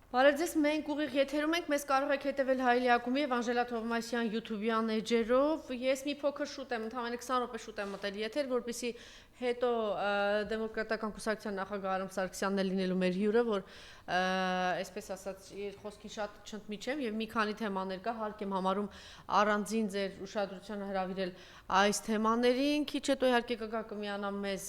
Բարև ձեզ, մենք ուղիղ եթերում ենք, մեզ կարող եք հետևել Հայելի Ակումբի եւ Անժելա Թովմասյան YouTube-յան էջերով։ Ես մի փոքր շուտ եմ, ընդամենը 20 րոպե շուտ եմ մտել եթեր, որպեսզի հետո Դեմոկրատական կուսակցության նախագահ Արամ Սարգսյանն է լինելու մեր հյուրը, որ այսպես ասած խոսքին շատ չընդմիջեմ եւ մի քանի թեմաներ կա, հարկ եմ համարում առանձին ձեր ուշադրությանը հրավիրել այս թեմաներին, քիչ հետո իհարկե կգա կմիանա մեզ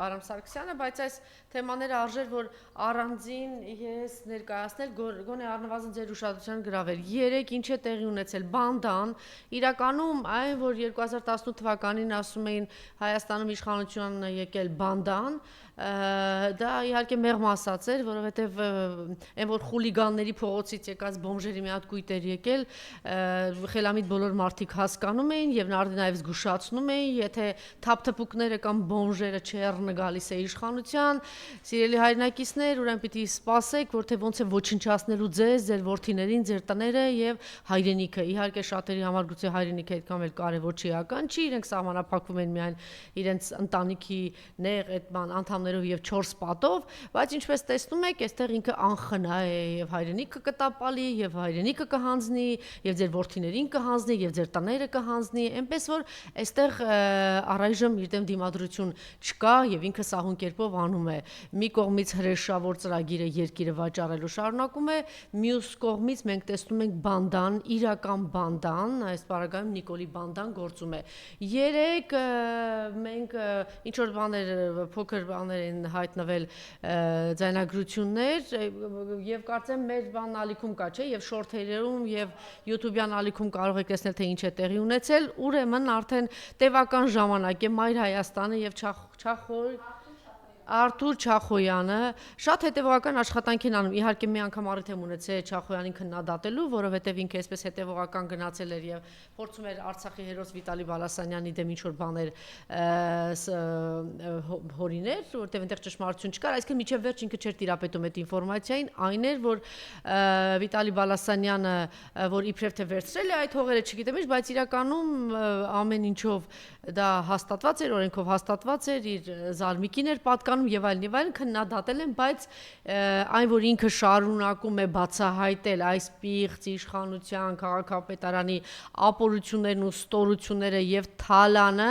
Արամ Սարգսյանը, բայց այս թեմաները արժեր որ առանձին ես ներկայացնել գոնե առնվազն ձեր ուշադրության գրավել։ Երեք ինչ է տեղի ունեցել բանդան, իրականում այն որ 2018 թվականին ասում էին Հայաստանում իշխանության եկել բանդան, դա իհարկե մեղմ ասած էր, որովհետև այն որ խուլիգանների փողոցից եկած բոմժերի մի հատ կույտ էր եկել, խելամիտ բոլոր մարդիկ հասկանում էին եւ նաեւ զգուշացնում էին, եթե թափթփուկները կամ բոմժերը չեռնը գալիս է իշխանության, սիրելի հայրենակիցներ, ուրեմն պիտի սպասեք, որ թե ոնց է ոչնչացնելու ձեզ, ձեր որդիներին, ձեր տները եւ հայրենիքը։ Իհարկե շատերի համար գուցե հայրենիքը այդքան էլ կարեւոր չի ական չի, իրենք սահմանափակվում են միայն իրենց ընտանիքի նեղ այդ բան անդամներով եւ 4 պատով, բայց ինչպես տեսնում եք, այստեղ ինքը անխնա է եւ հայրենիքը կտապալի եւ հայրենիքը կհանձնի եւ ձեր որդիներին կհանձնի եւ ձեր տները կհանձնի, այնպես որ այստեղ առայժմ իր դեմ դիմադրություն չկա եւ ինքը սահուն կերպով անում է։ Մի կողմից հրեշավոր ծրագիրը երկիրը վաճառելու շարունակում է, մյուս կողմից մենք տեսնում ենք բանդան, իրական բանդան, այս պարագայում Նիկոլի բանդան գործում է։ Երեք մենք ինչ որ բաներ փոքր բաներ են հայտնվել ձայնագրություններ եւ կարծեմ մեր բան ալիքում կա, չէ, եւ շորթերում եւ YouTube-յան ալիքում կարող եք տեսնել թե ինչ է տեղի ունեցել, ուրեմն արդեն տևական ժամանակ է Մայր Հայաստանը եւ Արթուր Չախոյանը շատ հետևողական աշխատանք են անում։ Իհարկե մի անգամ առիթ եմ ունեցել Չախոյանին քննադատելու, որովհետև ինքը այսպես հետևողական գնացել էր եւ փորձում էր Արցախի հերոս Վիտալի Բալասանյանի դեմ ինչ որ բաներ հորիներ, որովհետև այնտեղ ճշմարտություն չկար, այսինքն միջև վերջ ինքը չէր տիրապետում այդ ինֆորմացիային, այն էր որ Վիտալի Բալասանյանը, որ իբրև թե վերցրել է այդ հողերը, չգիտեմ ինչ, բայց իրականում ամեն ինչով դա հաստատված էր, օրենքով հաստատված էր, իր զարմիկին էր պատկանում եւ այլն քննադատել են, բայց այն որ ինքը շարունակում է բացահայտել այս պիղծ իշխանության քաղաքապետարանի ապորություններն ու ստորությունները եւ թալանը,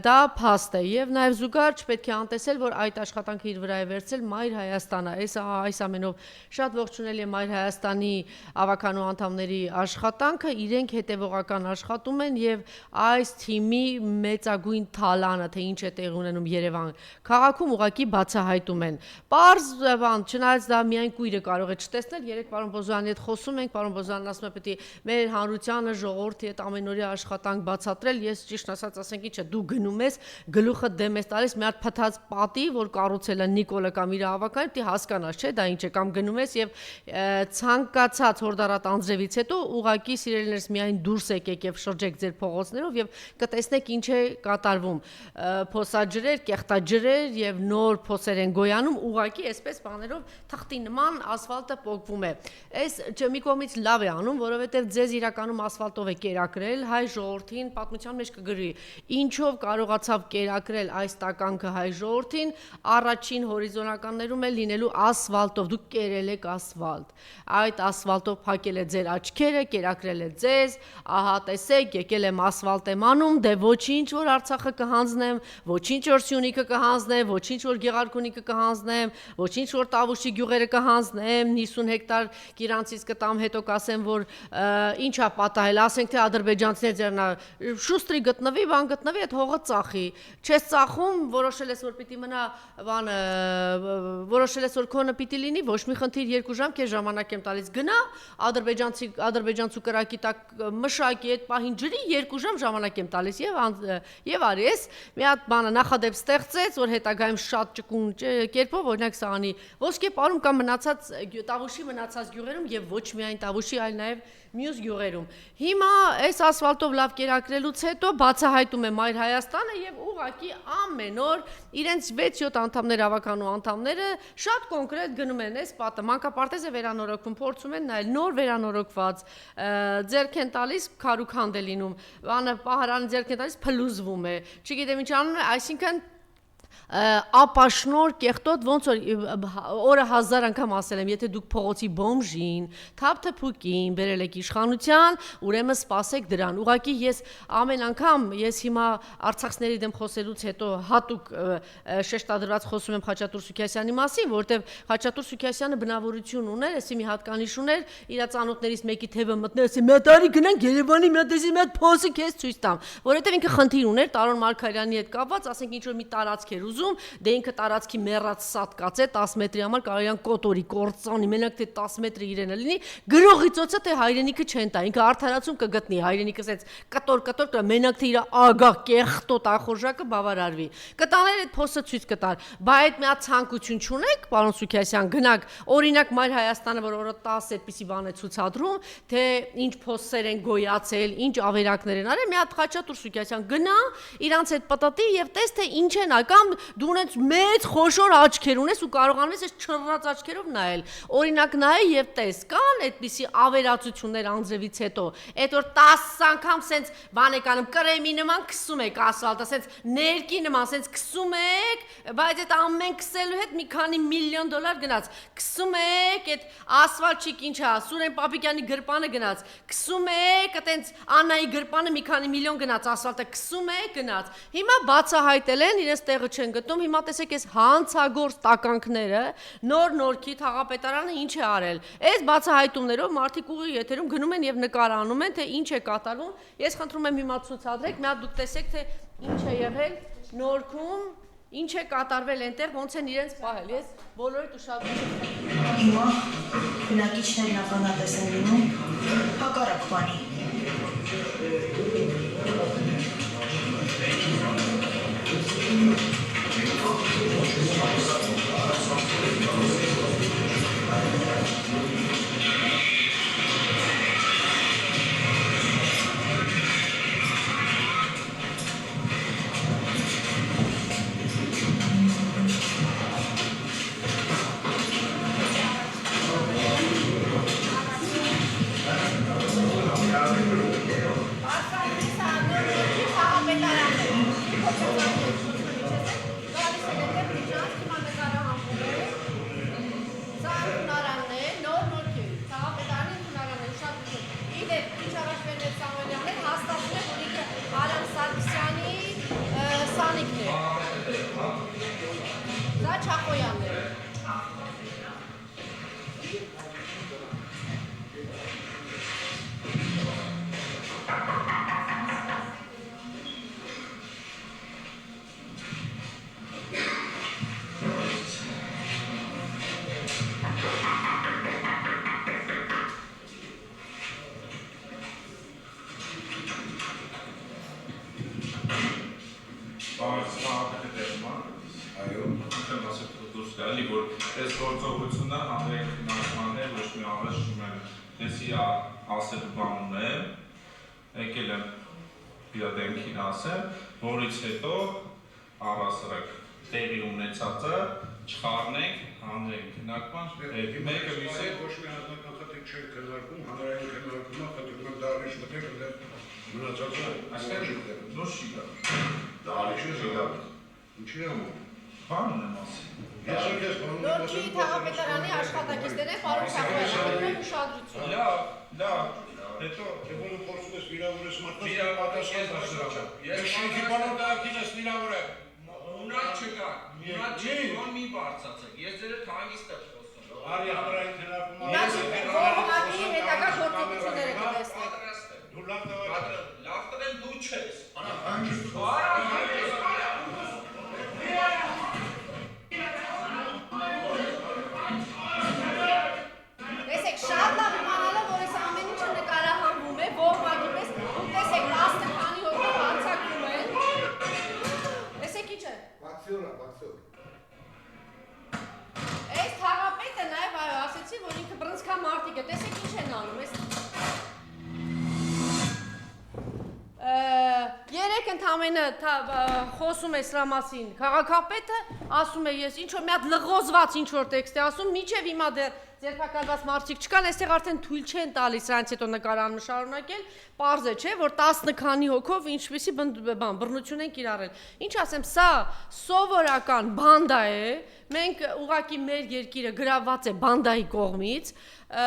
դա փաստ է եւ նաեւ զուգահեռ չպետք է անտեսել, որ այդ աշխատանքը իր վրա է վերցել Մայր Հայաստանը։ Այս ամենով շատ ողջունել է Մայր Հայաստանի ավականու անդամների աշխատանքը, իրենք հետևողական աշխատում են եւ այս թիմի մեծագույն թալանը, թե ինչ է տեղի ունենում Երևան քաղաքում ուղղակի բացահայտում են։ Պարզ բան, չնայած դա միայն կույրը կարող է չտեսնել, երեք պարոն Բոզյանի հետ խոսում ենք, պարոն Բոզյանն ասում է պետք է մեր հանրությանը ժողովրդի հետ ամենօրյա աշխատանք բացատրել, ես ճիշտ ասած ասենք ինչ է, դու գնում ես, գլուխը դեմ ես տալիս մի հատ փթած պատի, որ կառուցել է Նիկոլը կամ իր ավականը, պետք է հասկանաս, չէ, դա ինչ է, կամ գնում ես եւ ցանկացած հորդարատ անձրևից հետո ուղղակի սիրելիներս միայն դուրս եկեք եւ շրջեք ձեր փողոցներով եւ կտեսնեք ինչ է կատարվում, փոսաջրեր, կեղտաջրեր եւ նոր փոսեր են գոյանում, ուղղակի այսպես բաներով թղթի նման ասֆալտը պոկվում է։ Այս մի կողմից լավ է անում, որովհետեւ ձեզ իրականում ասֆալտով է կերակրել, հայ ժողովրդին պատմության մեջ կգրի, ինչով կարողացավ կերակրել այս տականքը հայ ժողովրդին, առաջին հորիզոնականներում է լինելու ասֆալտով, դուք կերել եք ասֆալտ, այդ ասֆալտով փակել է ձեր աչքերը, կերակրել է ձեզ, ահա տեսեք, եկել եմ ասֆալտ եմ անում, դե ոչինչ որ Արցախը կհանձնեմ, ոչինչ որ Սյունիքը կհանձնեմ, ոչինչ որ Գեղարքունիքը կհանձնեմ, ոչինչ որ Տավուշի գյուղերը կհանձնեմ, 50 հեկտար Կիրանցից կտամ, հետո կասեմ որ ինչա պատահել, ասենք թե ադրբեջանցիներ ձեռնա շուստրի գտնվի, բան գտնվի, այդ հողը ծախի, չես ծախում, որոշել ես որ պիտի մնա բանը, որոշել ես որ քոնը պիտի լինի, ոչ մի խնդիր, 2 ժամ քեզ ժամանակ եմ տալիս, գնա ադրբեջանցու կրակի տակ մշակի այդ պահին ջրի, 2 ժամ ժամանակ եմ տալիս եւ արի ես մի հատ բանը նախադեպ ստեղծեց, որ հետագայում շատ ճկուն կերպով օրինակ սահանի ոսկե պարում կամ մնացած Տավուշի մնացած գյուղերում եւ ոչ միայն Տավուշի, այլ նաեւ մյուս գյուղերում։ Հիմա այս ասֆալտով լավ կերակրելուց հետո բացահայտում է Մայր Հայաստանը եւ ուղղակի ամեն օր իրենց 6-7 անդամներ ավականու անդամները շատ կոնկրետ գնում են այս պատը, մանկապարտեզը վերանորոգվում, փորձում են նայել նոր վերանորոգված, ձեռք են տալիս քարուքանդ է լինում, բանը պահարանը ձեռք են տալիս փլուզվում է, չգիտեմ ինչ անում է, այսինքն ապաշնոր կեղտոտ ոնց որ օրը 1000 անգամ ասել եմ, եթե դուք փողոցի բոմժին, թափթփուկին բերել եք իշխանության, ուրեմն սպասեք դրան։ Ուղղակի ես ամեն անգամ ես հիմա արցախցիների դեմ խոսելուց հետո հատուկ շեշտադրված խոսում եմ Խաչատուր Սուքիասյանի մասին, որտեվ Խաչատուր Սուքիասյանը բնավորություն ուներ, էսի մի հատկանիշ ուներ, իր ծանոթներից մեկի թևը մտնել, ասի՝ «Մի տարի գնանք Երևանի մի հատ էսի մի հատ փոսը քեզ ցույց տամ», որովհետև ինքը խնդիր ուներ Տարոն Մարգարյանի հետ կապված, ասենք ինչ որ մի տարածք էր ուզում, դե ինքը տարածքի մեռած սատկած է 10 մետրի համար կարողան կոտորի, կորցանի, մենակ թե 10 մետրի իրենը լինի, գրողի ծոցը թե հայրենիքը չեն տա, ինքը արդարացում կգտնի, հայրենիքը ասեց կտոր, մենակ թե իր ագահ կեղտոտ ախորժակը բավարարվի։ Կտաներ այդ փոսը ցույց կտար, բա այդ մի հատ ցանկություն չունեք, պարոն Սուքիասյան, գնաք, օրինակ Մայր Հայաստանը, որ օրը 10 այդպիսի բան է ցուցադրում, թե ինչ փոսեր են գոյացել, ինչ ավերակներ են արել, մի հատ Խաչատուր Սուքիասյան գնա, իրանց հետ պատատի եւ տես թե ինչ են ա, կամ դու ունես մեծ խոշոր աչքեր ունես ու կարողանում ես այս չռռած աչքերով նայել։ Օրինակ նայ եւ տես, կան այդպիսի ավերածություններ անձրևից հետո, այդ որ 10 անգամ սենց բան եք անում, կրեմի նման քսում եք ասֆալտը, սենց ներկի նման սենց քսում եք, բայց այդ ամեն քսելու հետ մի քանի միլիոն դոլար գնաց, քսում եք այդ ասֆալտչիկ ինչա, Սուրեն Պապիկյանի գրպանը գնաց, քսում եք այտենց Աննայի գրպանը մի քանի միլիոն գնաց ասֆալտը, քսում եք գնաց։ Հիմա բացահայտել են, իրենց տեղը չեն գտնում, հիմա տեսեք այս հանցագործ տականքները, նոր-նորքի թաղապետարանը ինչ է արել։ Այս բացահայտումներով մարդիկ ուղիղ եթերում գնում են եւ նկարանում են, թե ինչ է կատարվում։ Ես խնդրում եմ հիմա ցուցադրեք, մի հատ դուք տեսեք, թե ինչ է եղել Նորքում, ինչ է կատարվել այնտեղ, ոնց են իրենց պահել։ Ես բոլորիդ ուշադրություն եմ։ Հիմա բնակիչներն ականատես են լինում հակառակ բանի։ Որից հետո առասարակ տեղի ունեցածը չխառնենք, հանրենք քննարկման մեկը մյուսը ոչ մի հանրական խնդիր չէ քննարկում, հանրային քննարկումը խնդրում եմ դարիչ մտել դեռ մնացածը ոչ չի գա։ Դարիչը զգա։ Ինչի՞ է ում։ Բան ունեմ ասի։ Ես ես բան ունեմ ասի։ Նորքի թաղապետարանի աշխատակիցներ են, պարոն Սախոյանը, ուշադրություն։ Լավ, հետո Եվոլը փորձում ես վիրավորես մարդկանց, վիրավորես պատասխան։ Ես շենքի բանորդակին ես վիրավորեմ։ Ունակ չկա, ո՞ն մի բարձացեք, ես ձեր հետ հանգիստ եմ խոսում։ Արի հանրային քննարկումը։ Ողնակի հետագա գործողությունները կտեսնեք։ Դու լավ տղա ես։ Լավ տղեն դու չես։ Տեսեք, շատ լավ իմանալը, որ այս ամեն ինչը նկարահանվում է, ողնակի պես, ու տեսեք, 10 քանի օրով արձակվում են։ Տեսեք ինչ է։ Բաքսիոն։ Այս թաղապետը նաև այո, ասեցի, որ ինքը բռնցքա մարդիկ է, տեսեք ինչ են անում, այս 3 ընդամենը խոսում է սրա մասին, քաղաքապետը ասում է ես ինչ որ մի հատ լղոզված ինչ որ տեքստ է ասում, միջև հիմա դեռ ձերբակալված մարդիկ չկան, այստեղ արդեն թույլ չեն տալիս սրանց հետո նկարանը շարունակել, պարզ է, չէ, որ 10 քանի հոգով ինչպեսի բռնություն են կիրառել։ Ինչ ասեմ, սա սովորական բանդա է, մենք ուղղակի մեր երկիրը գրաված է բանդայի կողմից,